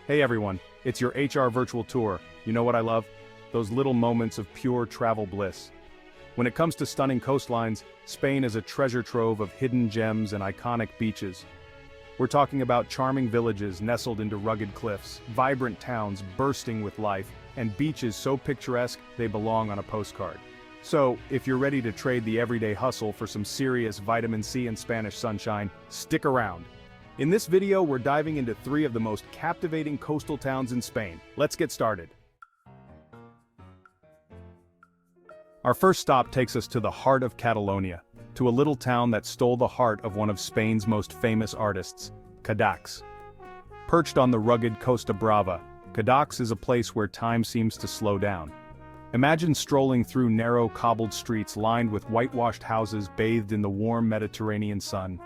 Hey everyone, it's your HR virtual tour. You know what I love? Those little moments of pure travel bliss. When it comes to stunning coastlines, Spain is a treasure trove of hidden gems and iconic beaches. We're talking about charming villages nestled into rugged cliffs, vibrant towns bursting with life, and beaches so picturesque they belong on a postcard. So, if you're ready to trade the everyday hustle for some serious vitamin C and Spanish sunshine, stick around. In this video, we're diving into 3 of the most captivating coastal towns in Spain. Let's get started. Our first stop takes us to the heart of Catalonia, to a little town that stole the heart of one of Spain's most famous artists, Cadaqués. Perched on the rugged Costa Brava, Cadaqués is a place where time seems to slow down. Imagine strolling through narrow cobbled streets lined with whitewashed houses bathed in the warm Mediterranean sun.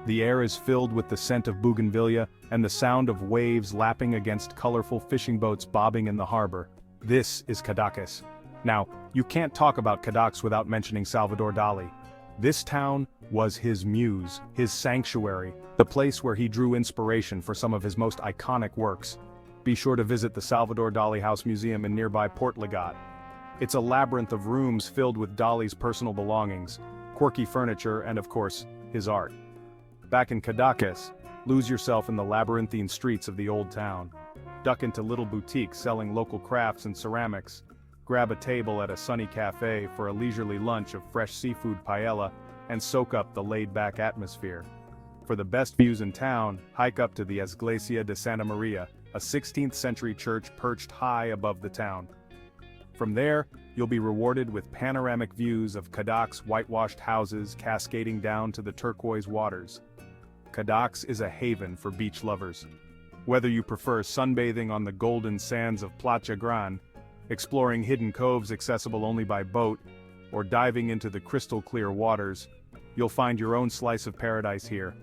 The air is filled with the scent of bougainvillea and the sound of waves lapping against colorful fishing boats bobbing in the harbor. This is Cadaqués. Now, you can't talk about Cadaqués without mentioning Salvador Dali. This town was his muse, his sanctuary, the place where he drew inspiration for some of his most iconic works. Be sure to visit the Salvador Dali House Museum in nearby Portlagat. It's a labyrinth of rooms filled with Dali's personal belongings, quirky furniture, and of course, his art. Back in Cadaqués, lose yourself in the labyrinthine streets of the old town. Duck into little boutiques selling local crafts and ceramics. Grab a table at a sunny cafe for a leisurely lunch of fresh seafood paella, and soak up the laid-back atmosphere. For the best views in town, hike up to the Iglesia de Santa Maria, a 16th-century church perched high above the town. From there, you'll be rewarded with panoramic views of Cadaqués' whitewashed houses cascading down to the turquoise waters. Cadaqués is a haven for beach lovers. Whether you prefer sunbathing on the golden sands of Platja Gran, exploring hidden coves accessible only by boat, or diving into the crystal-clear waters, you'll find your own slice of paradise here.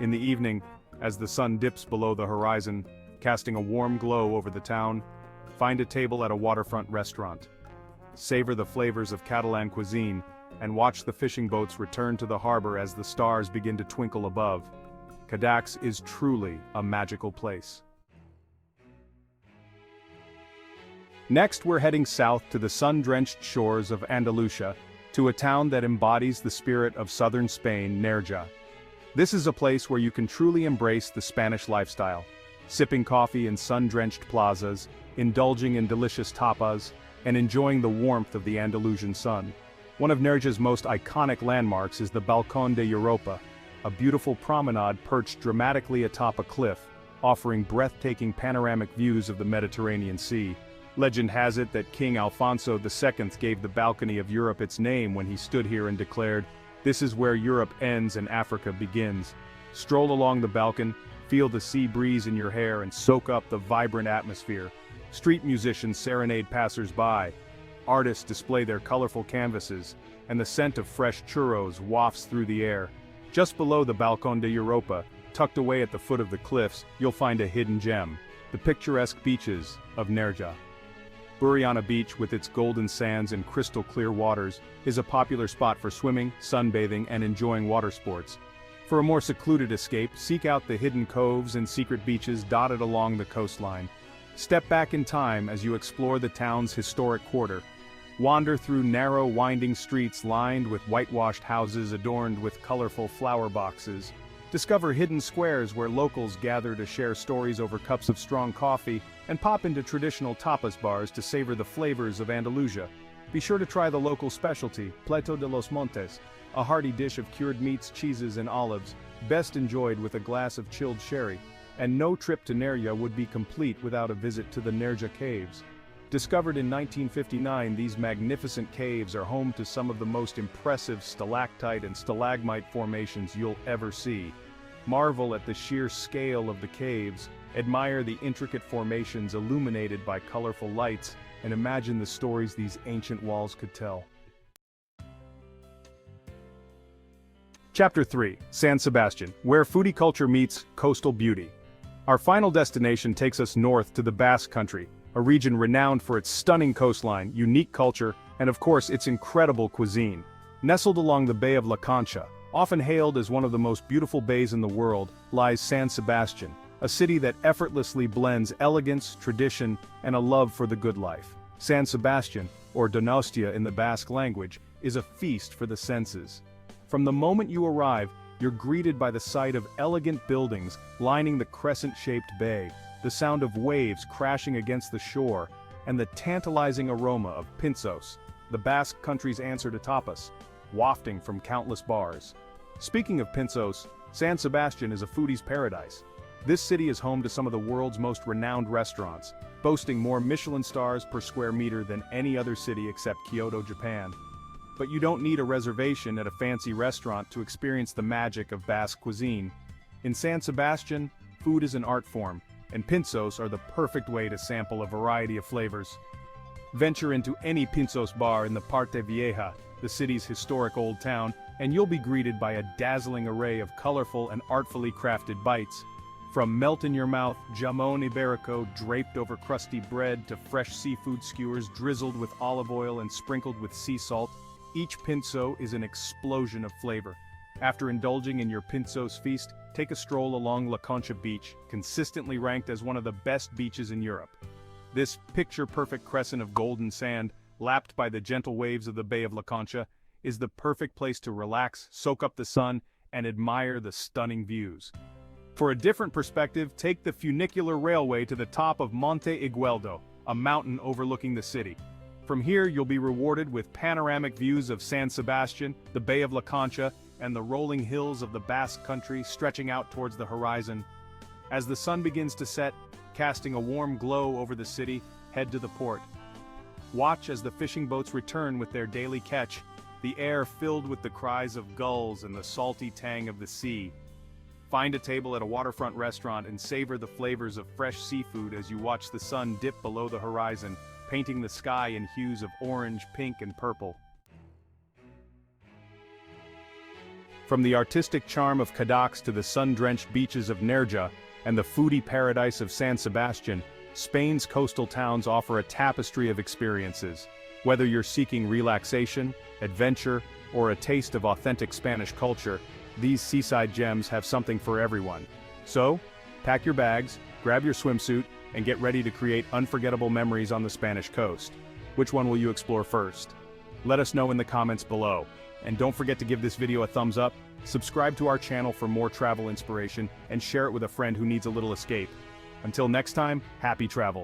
In the evening, as the sun dips below the horizon, casting a warm glow over the town, find a table at a waterfront restaurant. Savor the flavors of Catalan cuisine, and watch the fishing boats return to the harbor as the stars begin to twinkle above. Cadaqués is truly a magical place. Next, we're heading south to the sun-drenched shores of Andalusia, to a town that embodies the spirit of southern Spain, Nerja. This is a place where you can truly embrace the Spanish lifestyle, sipping coffee in sun-drenched plazas, indulging in delicious tapas, and enjoying the warmth of the Andalusian sun. One of Nerja's most iconic landmarks is the Balcón de Europa, a beautiful promenade perched dramatically atop a cliff, offering breathtaking panoramic views of the Mediterranean Sea. Legend has it that King Alfonso II gave the balcony of Europe its name when he stood here and declared, "This is where Europe ends and Africa begins." Stroll along the balcony, feel the sea breeze in your hair and soak up the vibrant atmosphere. Street musicians serenade passers-by, artists display their colorful canvases, and the scent of fresh churros wafts through the air. Just below the Balcón de Europa, tucked away at the foot of the cliffs, you'll find a hidden gem, the picturesque beaches of Nerja. Burriana Beach, with its golden sands and crystal-clear waters, is a popular spot for swimming, sunbathing, and enjoying water sports. For a more secluded escape, seek out the hidden coves and secret beaches dotted along the coastline. Step back in time as you explore the town's historic quarter. Wander through narrow, winding streets lined with whitewashed houses adorned with colorful flower boxes. Discover hidden squares where locals gather to share stories over cups of strong coffee, and pop into traditional tapas bars to savor the flavors of Andalusia. Be sure to try the local specialty, Plato de los Montes, a hearty dish of cured meats, cheeses, and olives, best enjoyed with a glass of chilled sherry. And no trip to Nerja would be complete without a visit to the Nerja Caves. Discovered in 1959, these magnificent caves are home to some of the most impressive stalactite and stalagmite formations you'll ever see. Marvel at the sheer scale of the caves, admire the intricate formations illuminated by colorful lights, and imagine the stories these ancient walls could tell. Chapter 3, San Sebastián, where foodie culture meets coastal beauty. Our final destination takes us north to the Basque Country, a region renowned for its stunning coastline, unique culture, and of course its incredible cuisine. Nestled along the Bay of La Concha, often hailed as one of the most beautiful bays in the world, lies San Sebastián, a city that effortlessly blends elegance, tradition, and a love for the good life. San Sebastián, or Donostia in the Basque language, is a feast for the senses. From the moment you arrive, you're greeted by the sight of elegant buildings lining the crescent-shaped bay, the sound of waves crashing against the shore, and the tantalizing aroma of pinzos, the Basque country's answer to tapas, wafting from countless bars. Speaking of pinzos, San Sebastián is a foodie's paradise. This city is home to some of the world's most renowned restaurants, boasting more Michelin stars per square meter than any other city except Kyoto, Japan. But you don't need a reservation at a fancy restaurant to experience the magic of Basque cuisine. In San Sebastián, food is an art form, and pinzos are the perfect way to sample a variety of flavors. Venture into any pinzos bar in the Parte Vieja, the city's historic old town, and you'll be greeted by a dazzling array of colorful and artfully crafted bites. From melt-in-your-mouth jamón ibérico draped over crusty bread to fresh seafood skewers drizzled with olive oil and sprinkled with sea salt, each pinzo is an explosion of flavor. After indulging in your pinzos feast, take a stroll along La Concha Beach, consistently ranked as one of the best beaches in Europe. This picture-perfect crescent of golden sand, lapped by the gentle waves of the Bay of La Concha, is the perfect place to relax, soak up the sun, and admire the stunning views. For a different perspective, take the funicular railway to the top of Monte Igueldo, a mountain overlooking the city. From here, you'll be rewarded with panoramic views of San Sebastián, the Bay of La Concha, and the rolling hills of the Basque Country stretching out towards the horizon. As the sun begins to set, casting a warm glow over the city, head to the port. Watch as the fishing boats return with their daily catch, the air filled with the cries of gulls and the salty tang of the sea. Find a table at a waterfront restaurant and savor the flavors of fresh seafood as you watch the sun dip below the horizon, painting the sky in hues of orange, pink, and purple. From the artistic charm of Cadaqués to the sun-drenched beaches of Nerja and the foodie paradise of San Sebastián, Spain's coastal towns offer a tapestry of experiences. Whether you're seeking relaxation, adventure, or a taste of authentic Spanish culture, these seaside gems have something for everyone. So, pack your bags, grab your swimsuit, and get ready to create unforgettable memories on the Spanish coast. Which one will you explore first? Let us know in the comments below. And don't forget to give this video a thumbs up, subscribe to our channel for more travel inspiration, and share it with a friend who needs a little escape. Until next time, happy travel.